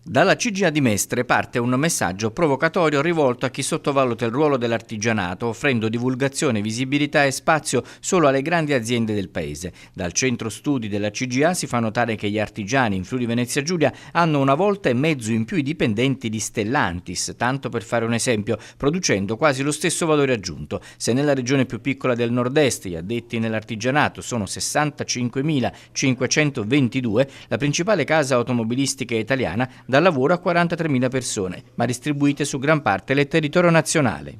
Dalla CGA di Mestre parte un messaggio provocatorio rivolto a chi sottovaluta il ruolo dell'artigianato, offrendo divulgazione, visibilità e spazio solo alle grandi aziende del paese. Dal centro studi della CGA si fa notare che gli artigiani in Friuli Venezia Giulia hanno una volta e mezzo in più i dipendenti di Stellantis, tanto per fare un esempio, producendo quasi lo stesso valore aggiunto. Se nella regione più piccola del nord-est gli addetti nell'artigianato sono 65.522, la principale casa automobilistica italiana dà lavoro a 43.000 persone, ma distribuite su gran parte del territorio nazionale.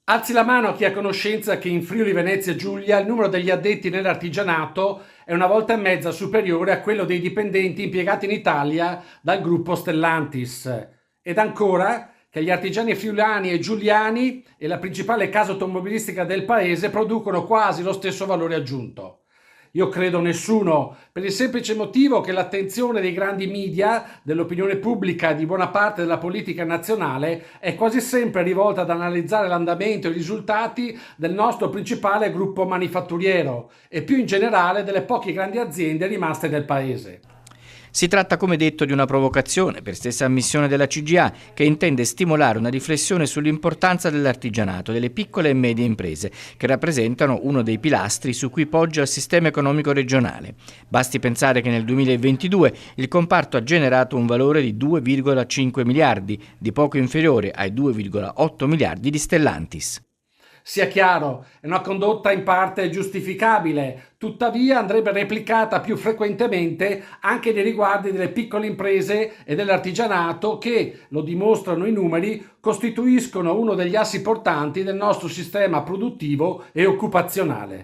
Alzi la mano a chi ha conoscenza che in Friuli Venezia Giulia il numero degli addetti nell'artigianato è una volta e mezza superiore a quello dei dipendenti impiegati in Italia dal gruppo Stellantis. Ed ancora che gli artigiani friulani e giuliani e la principale casa automobilistica del paese producono quasi lo stesso valore aggiunto. Io credo nessuno, per il semplice motivo che l'attenzione dei grandi media, dell'opinione pubblica e di buona parte della politica nazionale è quasi sempre rivolta ad analizzare l'andamento e i risultati del nostro principale gruppo manifatturiero e più in generale delle poche grandi aziende rimaste nel paese. Si tratta, come detto, di una provocazione, per stessa ammissione della CGA, che intende stimolare una riflessione sull'importanza dell'artigianato, delle piccole e medie imprese, che rappresentano uno dei pilastri su cui poggia il sistema economico regionale. Basti pensare che nel 2022 il comparto ha generato un valore di 2,5 miliardi, di poco inferiore ai 2,8 miliardi di Stellantis. Sia chiaro, è una condotta in parte giustificabile, tuttavia andrebbe replicata più frequentemente anche nei riguardi delle piccole imprese e dell'artigianato che, lo dimostrano i numeri, costituiscono uno degli assi portanti del nostro sistema produttivo e occupazionale.